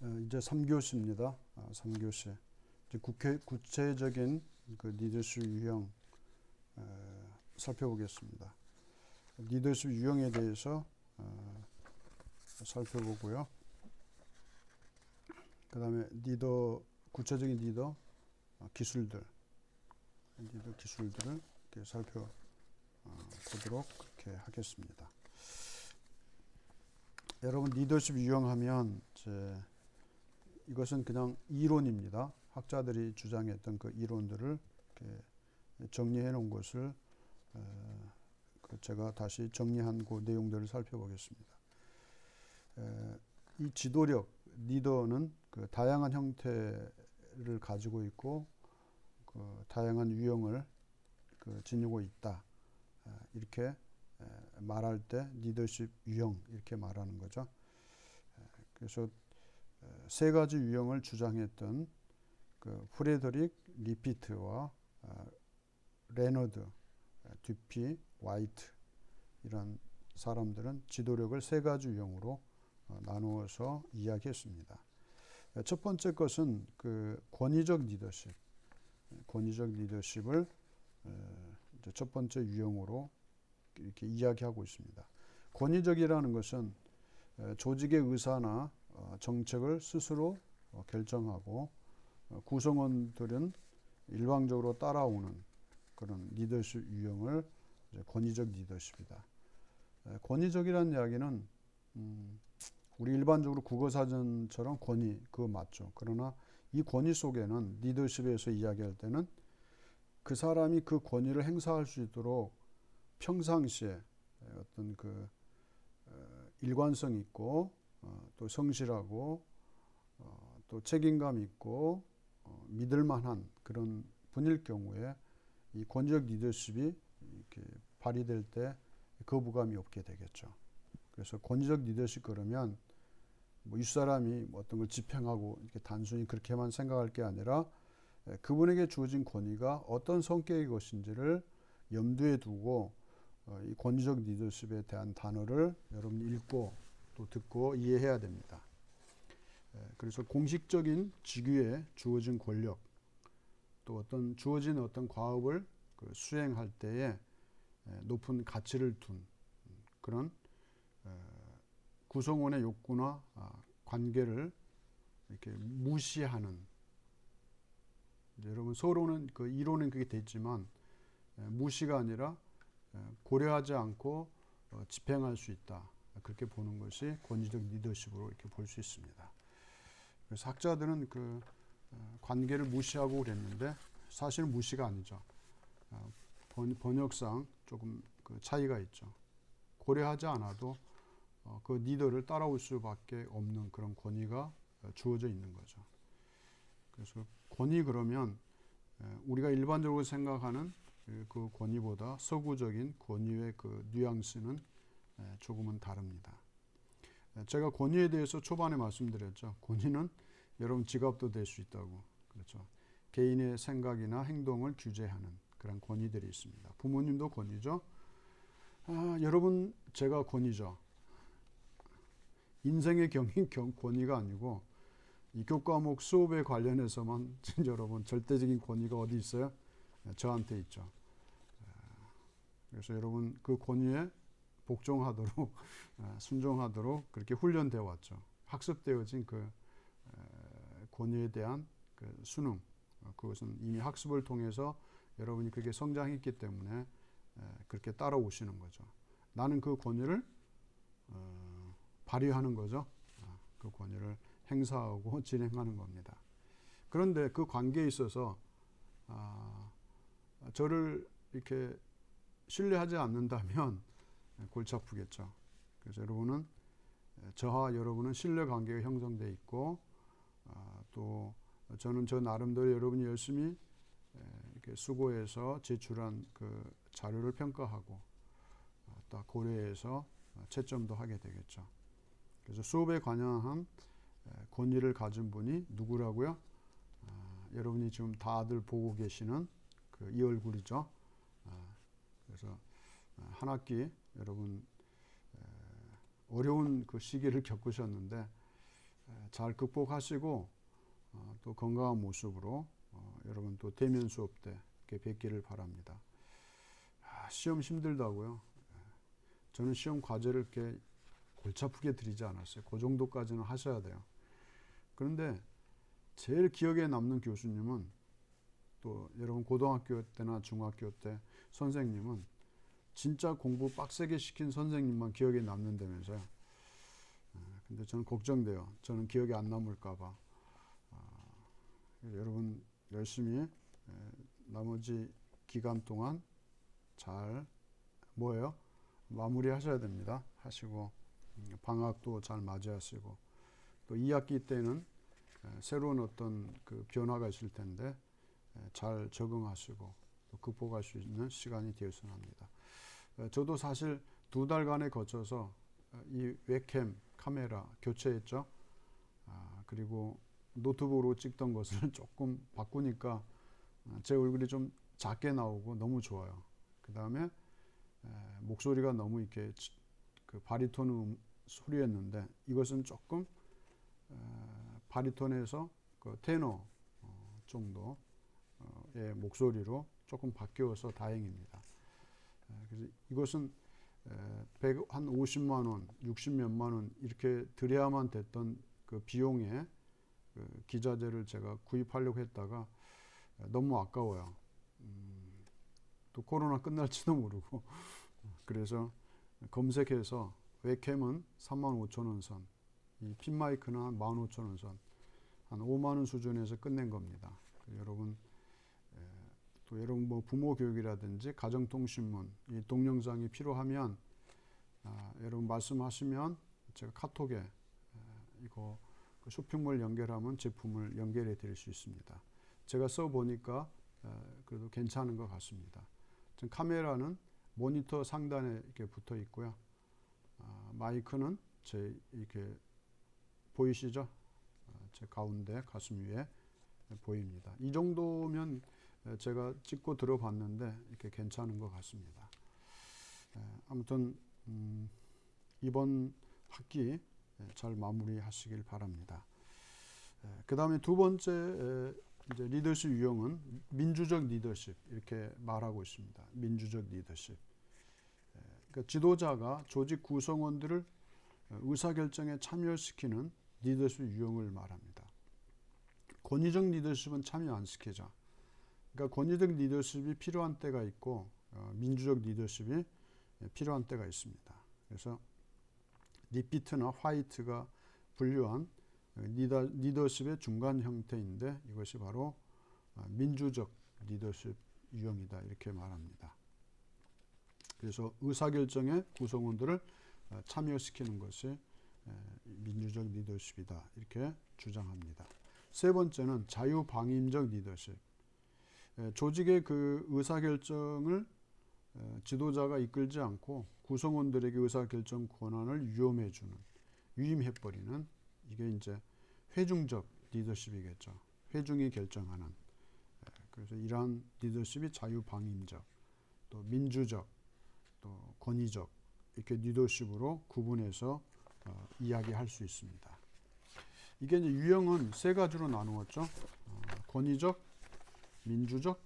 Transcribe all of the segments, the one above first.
이제 3교시입니다. 3교시. 이제 구체적인 그 리더십 유형 살펴보겠습니다. 리더십 유형에 대해서 살펴보고요. 그 다음에 구체적인 리더 기술들을 이렇게 살펴보도록 그렇게 하겠습니다. 여러분, 리더십 유형하면 이것은 그냥 이론입니다. 학자들이 주장했던 그 이론들을 이렇게 정리해 놓은 것을 제가 다시 정리한 그 내용들을 살펴보겠습니다. 이 지도력, 리더는 그 다양한 형태를 가지고 있고 그 다양한 유형을 지니고 있다. 이렇게 말할 때 리더십 유형 이렇게 말하는 거죠. 그래서 세 가지 유형을 주장했던 그 프레드릭 리피트와 레너드, 듀피, 와이트 이런 사람들은 지도력을 세 가지 유형으로 나누어서 이야기했습니다. 첫 번째 것은 그 권위적 리더십을 이제 첫 번째 유형으로 이렇게 이야기하고 있습니다. 권위적이라는 것은 조직의 의사나 정책을 스스로 결정하고 구성원들은 일방적으로 따라오는 그런 리더십 유형을 권위적 리더십이다. 권위적이라는 이야기는 우리 일반적으로 국어사전처럼 권위, 그거 맞죠. 그러나 이 권위 속에는 리더십에서 이야기할 때는 그 사람이 그 권위를 행사할 수 있도록 평상시에 어떤 그 일관성 있고 또 성실하고 또 책임감 있고 믿을 만한 그런 분일 경우에 이 권위적 리더십이 이렇게 발휘될 때 거부감이 없게 되겠죠. 그래서 권위적 리더십 그러면 윗사람이 어떤 걸 집행하고 이렇게 단순히 그렇게만 생각할 게 아니라 그분에게 주어진 권위가 어떤 성격의 것인지를 염두에 두고 이 권위적 리더십에 대한 단어를 여러분이 읽고 또 듣고 이해해야 됩니다. 그래서 공식적인 직위에 주어진 권력 또 주어진 어떤 과업을 수행할 때에 높은 가치를 둔 그런 구성원의 욕구나 관계를 이렇게 무시하는, 여러분 서로는 그 이론은 그게 됐지만 무시가 아니라 고려하지 않고 집행할 수 있다. 그렇게 보는 것이 권위적 리더십으로 이렇게 볼 수 있습니다. 그래서 학자들은 그 관계를 무시하고 그랬는데 사실은 무시가 아니죠. 번역상 조금 그 차이가 있죠. 고려하지 않아도 그 리더를 따라올 수밖에 없는 그런 권위가 주어져 있는 거죠. 그래서 권위 그러면 우리가 일반적으로 생각하는 그 권위보다 서구적인 권위의 그 뉘앙스는 조금은 다릅니다. 제가 권위에 대해서 초반에 말씀드렸죠. 권위는 여러분 지갑도 될 수 있다고. 그렇죠. 개인의 생각이나 행동을 규제하는 그런 권위들이 있습니다. 부모님도 권위죠. 여러분 제가 권위죠. 인생의 권위가 아니고 이 교과목 수업에 관련해서만 여러분 절대적인 권위가 어디 있어요? 저한테 있죠. 그래서 여러분 그 권위에 복종하도록 순종하도록 그렇게 훈련되어 왔죠. 학습되어진 그 권위에 대한 그 수능, 그것은 이미 학습을 통해서 여러분이 그렇게 성장했기 때문에 그렇게 따라오시는 거죠. 나는 그 권위를 발휘하는 거죠. 그 권위를 행사하고 진행하는 겁니다. 그런데 그 관계에 있어서 저를 이렇게 신뢰하지 않는다면 골치 아프겠죠. 그래서 저와 여러분은 신뢰 관계가 형성되어 있고 또 저는 저 나름대로 여러분이 열심히 이렇게 수고해서 제출한 그 자료를 평가하고 또 고려해서 채점도 하게 되겠죠. 그래서 수업에 관여한 권위를 가진 분이 누구라고요? 여러분이 지금 다들 보고 계시는 이 얼굴이죠. 그래서 한 학기 여러분 어려운 그 시기를 겪으셨는데 잘 극복하시고 또 건강한 모습으로 여러분 또 대면 수업 때 이렇게 뵙기를 바랍니다. 시험 힘들다고요? 저는 시험 과제를 이렇게 골치 아프게 드리지 않았어요. 그 정도까지는 하셔야 돼요. 그런데 제일 기억에 남는 교수님은 또 여러분 고등학교 때나 중학교 때 선생님은 진짜 공부 빡세게 시킨 선생님만 기억에 남는다면서요. 근데 저는 걱정돼요. 저는 기억에 안 남을까봐. 여러분 열심히 나머지 기간 동안 잘 뭐예요? 마무리 하셔야 됩니다. 하시고 방학도 잘 맞이하시고 또 2학기 때는 새로운 어떤 그 변화가 있을 텐데 잘 적응하시고 또 극복할 수 있는 시간이 되었으면 합니다. 저도 사실 2달간에 거쳐서 이 웹캠 카메라 교체했죠. 그리고 노트북으로 찍던 것을 조금 바꾸니까 제 얼굴이 좀 작게 나오고 너무 좋아요. 그 다음에 목소리가 너무 이렇게 그 바리톤 소리였는데 이것은 조금 바리톤에서 그 테너 정도의 목소리로 조금 바뀌어서 다행입니다. 그래서 이것은 한 50만 원, 60몇만 원 이렇게 들여야만 됐던 그 비용에 그 기자재를 제가 구입하려고 했다가 너무 아까워요. 또 코로나 끝날지도 모르고 그래서 검색해서 웹캠은 35,000원 선, 이 핀마이크는 한 15,000원 선, 한 5만 원 수준에서 끝낸 겁니다. 여러분 또 여러분 뭐 부모 교육이라든지 가정통신문 이 동영상이 필요하면 여러분 말씀하시면 제가 카톡에 이거 그 쇼핑몰 연결하면 제품을 연결해 드릴 수 있습니다. 제가 써보니까 그래도 괜찮은 것 같습니다. 지금 카메라는 모니터 상단에 이렇게 붙어 있고요. 마이크는 제 이렇게 보이시죠? 제 가운데 가슴 위에 보입니다. 이 정도면 제가 찍고 들어봤는데 이렇게 괜찮은 것 같습니다. 아무튼 이번 학기 잘 마무리하시길 바랍니다. 그 다음에 두 번째 이제 리더십 유형은 민주적 리더십 이렇게 말하고 있습니다. 민주적 리더십. 그러니까 지도자가 조직 구성원들을 의사결정에 참여시키는 리더십 유형을 말합니다. 권위적 리더십은 참여 안 시키죠. 그러니까 권위적 리더십이 필요한 때가 있고 민주적 리더십이 필요한 때가 있습니다. 그래서 리피트나 화이트가 분류한 리더십의 중간 형태인데 이것이 바로 민주적 리더십 유형이다 이렇게 말합니다. 그래서 의사결정에 구성원들을 참여시키는 것이 민주적 리더십이다 이렇게 주장합니다. 세 번째는 자유방임적 리더십. 조직의 그 의사결정을 지도자가 이끌지 않고 구성원들에게 의사결정 권한을 위임해버리는 이게 이제 회중적 리더십이겠죠. 회중이 결정하는. 그래서 이러한 리더십이 자유방임적, 또 민주적, 또 권위적 이렇게 리더십으로 구분해서 이야기할 수 있습니다. 이게 이제 유형은 세 가지로 나누었죠. 권위적, 민주적,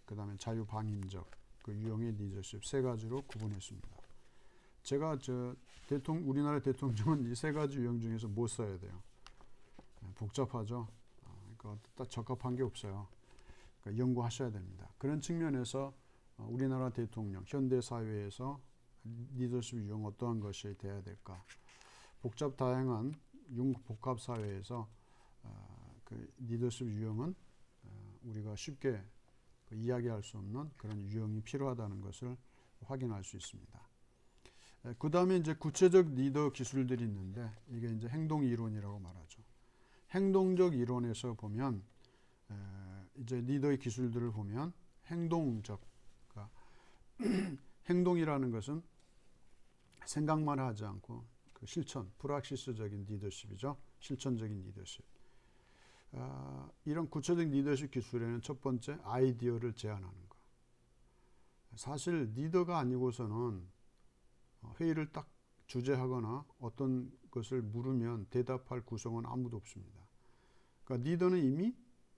그 다음에 자유방임적 그 유형의 리더십 세 가지로 구분했습니다. 제가 우리나라 대통령은 이 세 가지 유형 중에서 못 써야 돼요. 복잡하죠. 그러니까 딱 적합한 게 없어요. 그러니까 연구하셔야 됩니다. 그런 측면에서 우리나라 대통령, 현대 사회에서 리더십 유형 어떠한 것이 돼야 될까? 복잡 다양한 융복합 사회에서 그 리더십 유형은 우리가 쉽게 이야기할 수 없는 그런 유형이 필요하다는 것을 확인할 수 있습니다. 그 다음에 이제 구체적 리더 기술들이 있는데 이게 이제 행동 이론이라고 말하죠. 행동적 이론에서 보면 이제 리더의 기술들을 보면 행동적, 그러니까 행동이라는 것은 생각만 하지 않고 그 실천, 프락시스적인 리더십이죠. 실천적인 리더십. 이런 구체적 리더십 기술에는 첫 번째 아이디어를 제안하는 것. 사실 리더가 아니고서는 회의를 딱 주재하거나 어떤 것을 물으면 대답할 구성은 아무도 없습니다. 그러니까 리더는 이미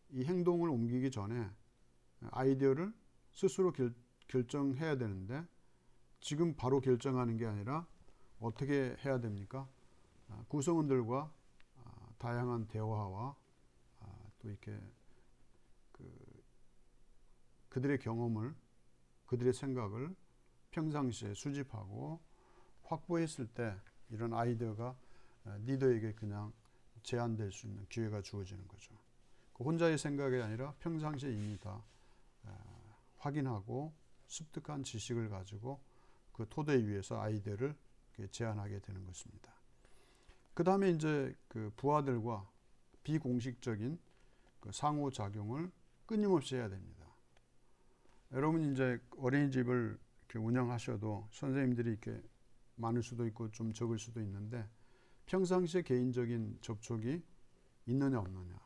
이 행동을 옮기기 전에 아이디어를 스스로 결정해야 되는데 지금 바로 결정하는 게 아니라 어떻게 해야 됩니까? 구성원들과 다양한 대화와 또 이렇게 그들의 경험을, 그들의 생각을 평상시에 수집하고 확보했을 때 이런 아이디어가 리더에게 그냥 제안될 수 있는 기회가 주어지는 거죠. 혼자의 생각이 아니라 평상시에 이미 다 확인하고 습득한 지식을 가지고 그 토대 위에서 아이디어를 제안하게 되는 것입니다. 그 다음에 이제 그 부하들과 비공식적인 그 상호작용을 끊임없이 해야 됩니다. 여러분 이제 어린이집을 이렇게 운영하셔도 선생님들이 이렇게 많을 수도 있고 좀 적을 수도 있는데 평상시에 개인적인 접촉이 있느냐 없느냐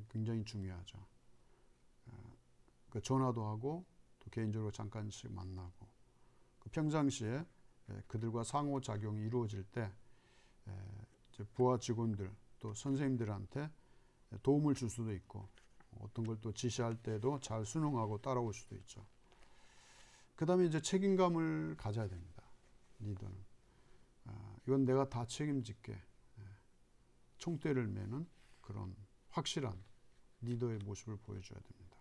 굉장히 중요하죠. 그 전화도 하고 또 개인적으로 잠깐씩 만나고 평상시에 그들과 상호작용이 이루어질 때 부하 직원들 또 선생님들한테 도움을 줄 수도 있고 어떤 걸 또 지시할 때도 잘 순응하고 따라올 수도 있죠. 그 다음에 이제 책임감을 가져야 됩니다. 리더는. 이건 내가 다 책임질게. 총대를 매는 그런 확실한 리더의 모습을 보여줘야 됩니다.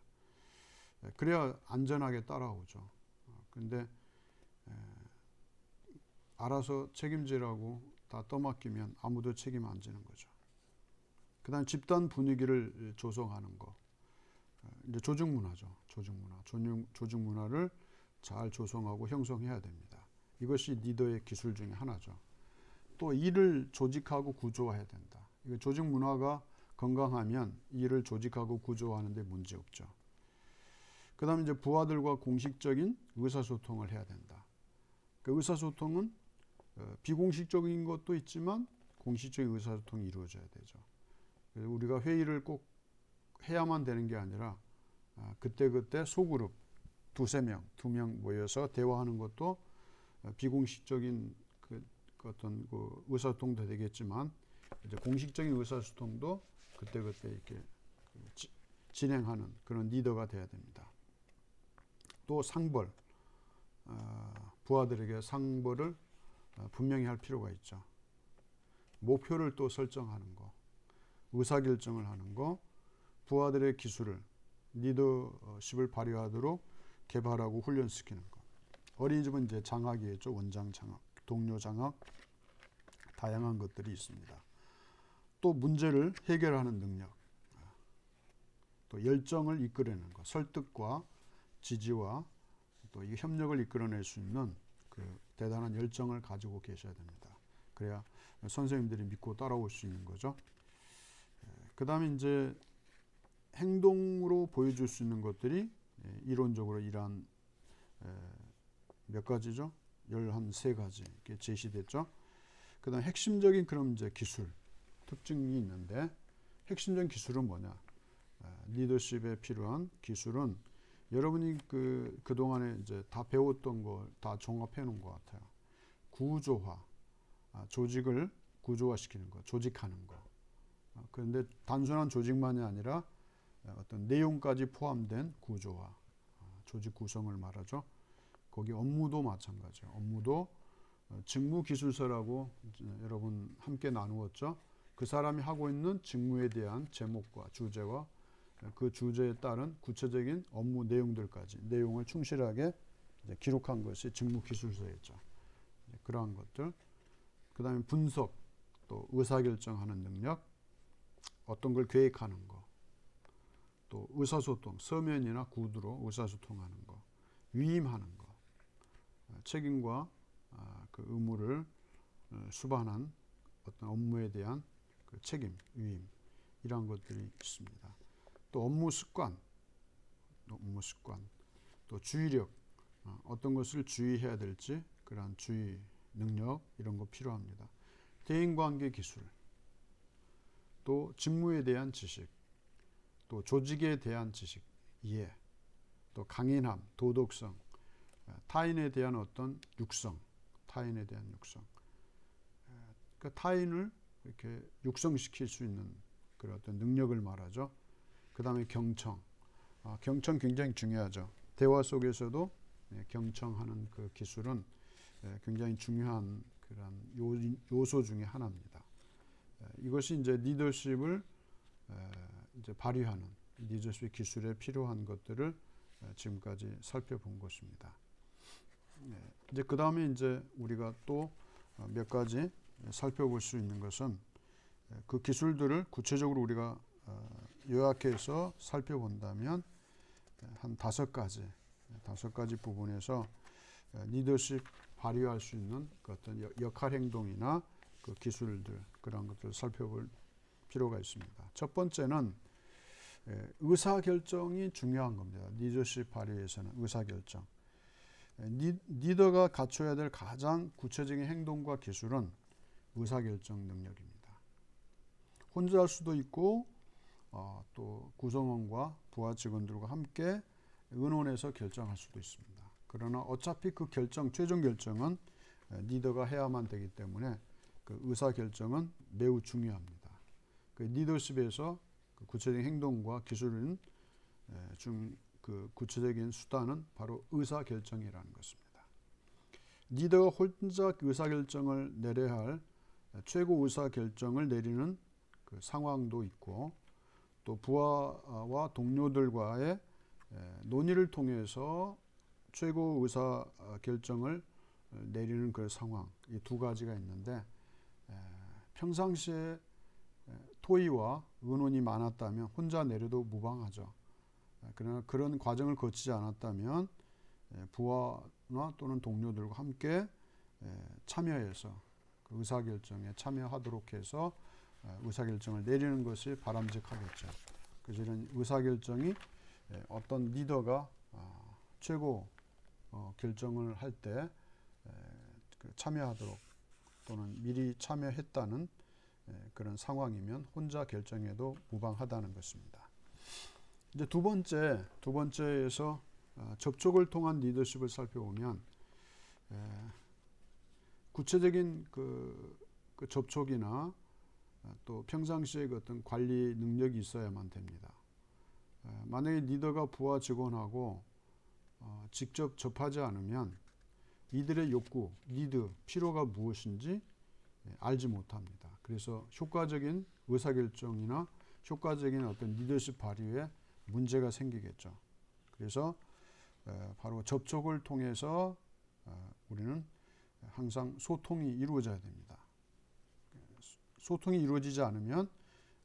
그래야 안전하게 따라오죠. 근데 알아서 책임지라고 다 떠맡기면 아무도 책임 안 지는 거죠. 그 다음 집단 분위기를 조성하는 거. 이제 조직 문화죠. 조직 문화를 잘 조성하고 형성해야 됩니다. 이것이 리더의 기술 중에 하나죠. 또 일을 조직하고 구조화해야 된다. 이거 조직 문화가 건강하면 일을 조직하고 구조화하는 데 문제 없죠. 그 다음에 이제 부하들과 공식적인 의사소통을 해야 된다. 그 의사소통은 비공식적인 것도 있지만 공식적인 의사소통이 이루어져야 되죠. 그래서 우리가 회의를 꼭 해야만 되는 게 아니라 그때그때 소그룹 두세 명, 2명 모여서 대화하는 것도 비공식적인 어떤 의사소통도 되겠지만 이제 공식적인 의사소통도 그때그때 이렇게 진행하는 그런 리더가 돼야 됩니다. 또 상벌, 부하들에게 상벌을 분명히 할 필요가 있죠. 목표를 또 설정하는 거, 의사결정을 하는 거, 부하들의 기술을 리더십을 발휘하도록 개발하고 훈련시키는 거. 어린이집은 이제 장학이겠죠. 원장 장학, 동료 장학, 다양한 것들이 있습니다. 또 문제를 해결하는 능력, 또 열정을 이끌어내는 것, 설득과 지지와 또 이 협력을 이끌어낼 수 있는 그 대단한 열정을 가지고 계셔야 됩니다. 그래야 선생님들이 믿고 따라올 수 있는 거죠. 그 다음에 이제 행동으로 보여줄 수 있는 것들이 이론적으로 이러한 몇 가지죠? 13가지 이렇게 제시됐죠. 그 다음 핵심적인 그런 이제 기술, 특징이 있는데 핵심적인 기술은 뭐냐? 리더십에 필요한 기술은 여러분이 그동안에 이제 다 배웠던 걸 다 종합해 놓은 것 같아요. 구조화, 조직을 구조화시키는 거, 조직하는 거. 그런데 단순한 조직만이 아니라 어떤 내용까지 포함된 구조화, 조직 구성을 말하죠. 거기 업무도 마찬가지예요. 업무도 직무기술서라고 여러분 함께 나누었죠. 그 사람이 하고 있는 직무에 대한 제목과 주제와 그 주제에 따른 구체적인 업무 내용들까지 내용을 충실하게 기록한 것이 직무기술서였죠. 그러한 것들. 그 다음에 분석, 또 의사결정하는 능력, 어떤 걸 계획하는 거, 또 의사소통, 서면이나 구두로 의사소통하는 거, 위임하는 거, 책임과 그 의무를 수반한 어떤 업무에 대한 그 책임, 위임, 이러한 것들이 있습니다. 또 업무 습관, 또 주의력, 어떤 것을 주의해야 될지 그러한 주의 능력 이런 거 필요합니다. 대인관계 기술, 또 직무에 대한 지식, 또 조직에 대한 지식, 이해, 또 강인함, 도덕성, 타인에 대한 어떤 육성, 그 타인을 이렇게 육성시킬 수 있는 그런 어떤 능력을 말하죠. 그 다음에 경청. 경청 굉장히 중요하죠. 대화 속에서도 경청하는 그 기술은 굉장히 중요한 그런 요소 중에 하나입니다. 이것이 이제 리더십을 이제 발휘하는 리더십 기술에 필요한 것들을 지금까지 살펴본 것입니다. 이제 그 다음에 이제 우리가 또 몇 가지 살펴볼 수 있는 것은 그 기술들을 구체적으로 우리가 요약해서 살펴본다면 한 다섯 가지 부분에서 리더십 발휘할 수 있는 그 어떤 역할 행동이나 그 기술들 그런 것들을 살펴볼 필요가 있습니다. 첫 번째는 의사결정이 중요한 겁니다. 리더십 발휘에서는 의사결정. 리더가 갖춰야 될 가장 구체적인 행동과 기술은 의사결정 능력입니다. 혼자 할 수도 있고 또 구성원과 부하 직원들과 함께 의논해서 결정할 수도 있습니다. 그러나 어차피 그 최종 결정은 리더가 해야만 되기 때문에 그 의사결정은 매우 중요합니다. 그 리더십에서 그 구체적인 행동과 기술은 그 구체적인 수단은 바로 의사결정이라는 것입니다. 리더가 혼자 의사결정을 내려야 할 최고 의사결정을 내리는 그 상황도 있고 또 부하와 동료들과의 논의를 통해서 최고 의사결정을 내리는 그 상황, 이 두 가지가 있는데 평상시에 토의와 의논이 많았다면 혼자 내려도 무방하죠. 그러나 그런 과정을 거치지 않았다면 부하나 또는 동료들과 함께 참여해서 그 의사결정에 참여하도록 해서 의사결정을 내리는 것이 바람직하겠죠. 그래서 이런 의사결정이 어떤 리더가 최고 결정을 할 때 참여하도록 또는 미리 참여했다는 그런 상황이면 혼자 결정해도 무방하다는 것입니다. 이제 두 번째에서 접촉을 통한 리더십을 살펴보면 구체적인 그 접촉이나 또 평상시에 그 어떤 관리 능력이 있어야만 됩니다. 만약에 리더가 부하 직원하고 직접 접하지 않으면 이들의 욕구, 니드, 필요가 무엇인지 알지 못합니다. 그래서 효과적인 의사결정이나 효과적인 어떤 리더십 발휘에 문제가 생기겠죠. 그래서 바로 접촉을 통해서 우리는 항상 소통이 이루어져야 됩니다. 소통이 이루어지지 않으면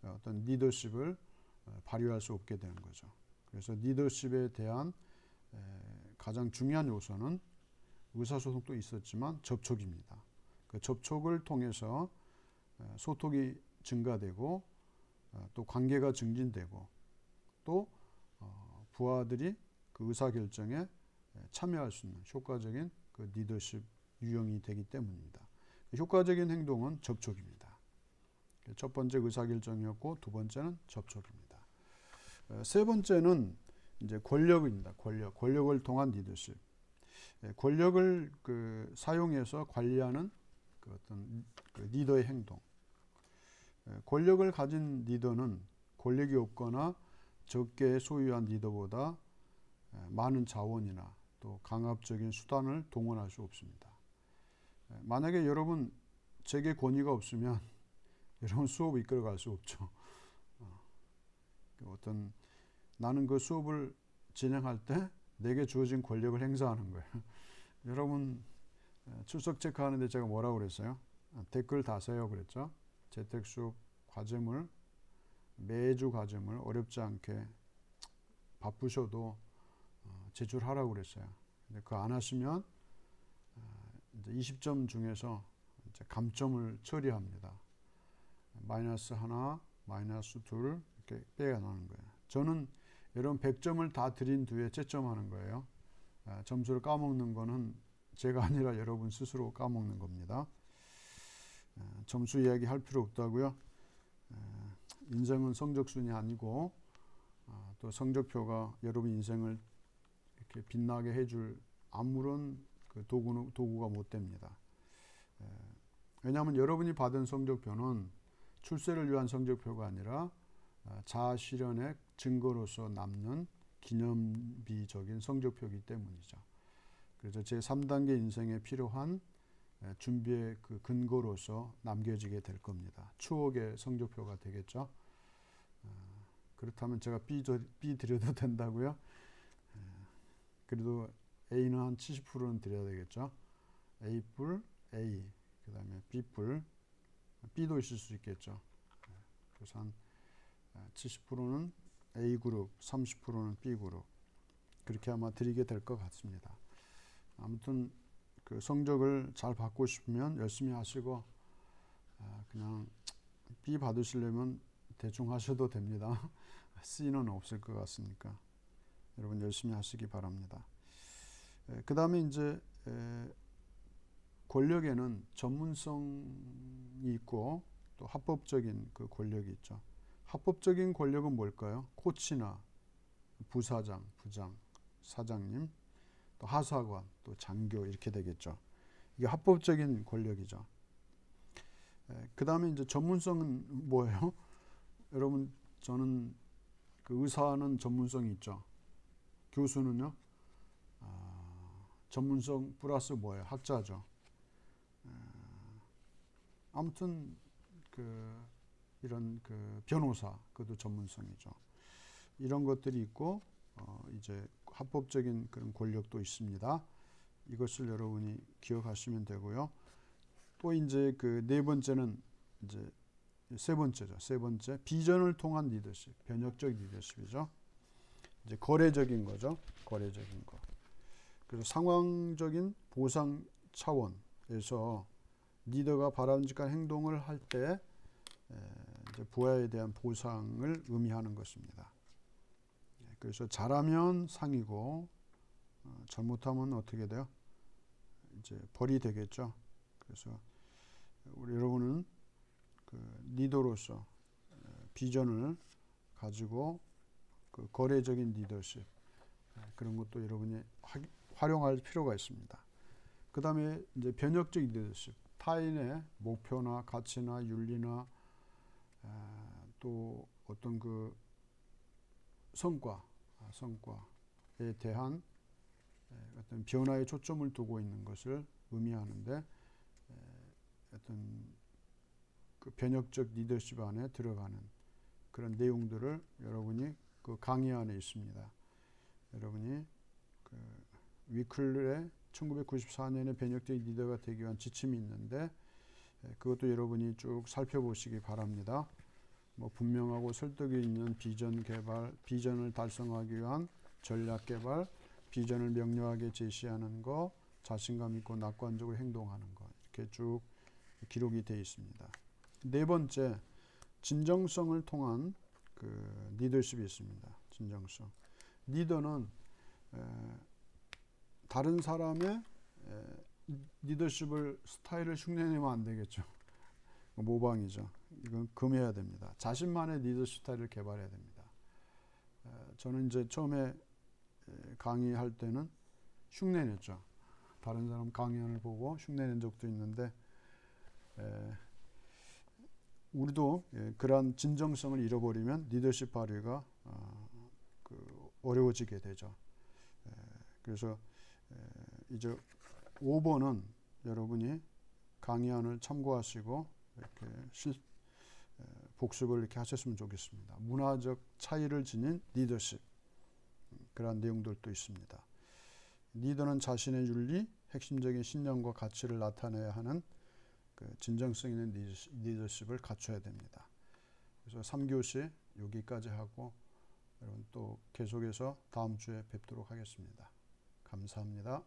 어떤 리더십을 발휘할 수 없게 되는 거죠. 그래서 리더십에 대한 가장 중요한 요소는 의사소통도 있었지만 접촉입니다. 그 접촉을 통해서 소통이 증가되고 또 관계가 증진되고 또 부하들이 그 의사결정에 참여할 수 있는 효과적인 그 리더십 유형이 되기 때문입니다. 효과적인 행동은 접촉입니다. 첫 번째 의사결정이었고 두 번째는 접촉입니다. 세 번째는 이제 권력입니다. 권력을 통한 리더십. 권력을 사용해서 관리하는 그 어떤 리더의 행동. 권력을 가진 리더는 권력이 없거나 적게 소유한 리더보다 많은 자원이나 또 강압적인 수단을 동원할 수 없습니다. 만약에 여러분 제게 권위가 없으면 여러분 수업을 이끌어갈 수 없죠. 나는 그 수업을 진행할 때 내게 주어진 권력을 행사하는 거예요. 여러분 출석 체크하는데 제가 뭐라고 그랬어요? 댓글 다세요 그랬죠. 재택수업 과제물 매주 과제물 어렵지 않게 바쁘셔도 제출하라고 그랬어요. 근데 그거 안 하시면 이제 20점 중에서 이제 감점을 처리합니다. 마이너스 하나, 마이너스 둘 이렇게 빼어나는 거예요. 저는 여러분 100점을 다 드린 뒤에 채점하는 거예요. 점수를 까먹는 거는 제가 아니라 여러분 스스로 까먹는 겁니다. 점수 이야기 할 필요 없다고요. 인생은 성적순이 아니고 또 성적표가 여러분 인생을 이렇게 빛나게 해줄 아무런 그 도구가 못 됩니다. 왜냐하면 여러분이 받은 성적표는 출세를 위한 성적표가 아니라 자아 실현의 증거로서 남는 기념비적인 성적표이기 때문이죠. 그래서 제3단계 인생에 필요한 준비의 그 근거로서 남겨지게 될 겁니다. 추억의 성적표가 되겠죠. 그렇다면 제가 B 드려도 된다고요? 그래도 A는 한 70%는 드려야 되겠죠. A뿔, A, 그 다음에 B뿔, B도 있을 수 있겠죠. 그래서 한 70%는 A그룹, 30%는 B그룹. 그렇게 아마 드리게 될 것 같습니다. 아무튼 그 성적을 잘 받고 싶으면 열심히 하시고, 그냥 B 받으시려면 대충 하셔도 됩니다. C는 없을 것 같으니까 여러분 열심히 하시기 바랍니다. 그 다음에 이제 권력에는 전문성이 있고 또 합법적인 그 권력이 있죠. 합법적인 권력은 뭘까요? 코치나 부사장, 부장, 사장님, 또 하사관, 또 장교 이렇게 되겠죠. 이게 합법적인 권력이죠. 그 다음에 이제 전문성은 뭐예요? 여러분, 저는 그 의사는 전문성이 있죠. 교수는요, 전문성 플러스 뭐예요? 학자죠. 아무튼 이런 그 변호사, 그것도 전문성이죠. 이런 것들이 있고 이제 합법적인 그런 권력도 있습니다. 이것을 여러분이 기억하시면 되고요. 또 이제 그 네 번째는 이제 세 번째죠. 세 번째, 비전을 통한 리더십, 변혁적 리더십이죠. 이제 거래적인 거죠. 거래적인 거. 그래서 상황적인 보상 차원에서 리더가 바람직한 행동을 할 때 부하에 대한 보상을 의미하는 것입니다. 그래서 잘하면 상이고 잘못하면 어떻게 돼요? 이제 벌이 되겠죠. 그래서 우리 여러분은 그 리더로서 비전을 가지고 그 거래적인 리더십 그런 것도 여러분이 활용할 필요가 있습니다. 그 다음에 이제 변혁적 리더십, 타인의 목표나 가치나 윤리나 또 어떤 그 성과에 대한 어떤 변화에 초점을 두고 있는 것을 의미하는데 어떤 그 변혁적 리더십 안에 들어가는 그런 내용들을 여러분이 그 강의 안에 있습니다. 여러분이 그 위클의 1994년에 변혁적 리더가 되기 위한 지침이 있는데 그것도 여러분이 쭉 살펴보시기 바랍니다. 뭐 분명하고 설득이 있는 비전 개발, 비전을 달성하기 위한 전략 개발, 비전을 명료하게 제시하는 거, 자신감 있고 낙관적으로 행동하는 거 이렇게 쭉 기록이 되어 있습니다. 네 번째, 진정성을 통한 그 리더십이 있습니다. 진정성. 리더는 다른 사람의 리더십을 스타일을 흉내내면 안 되겠죠. 모방이죠. 이건 금해야 됩니다. 자신만의 리더십 스타일을 개발해야 됩니다. 저는 이제 처음에 강의할 때는 흉내냈죠. 다른 사람 강연을 보고 흉내낸 적도 있는데 우리도 그러한 진정성을 잃어버리면 리더십 발휘가 어려워지게 되죠. 그래서 이제 5번은 여러분이 강의안을 참고하시고 이렇게 복습을 이렇게 하셨으면 좋겠습니다. 문화적 차이를 지닌 리더십 그런 내용들도 있습니다. 리더는 자신의 윤리, 핵심적인 신념과 가치를 나타내야 하는 그 진정성 있는 리더십을 갖춰야 됩니다. 그래서 3교시 여기까지 하고 여러분 또 계속해서 다음 주에 뵙도록 하겠습니다. 감사합니다.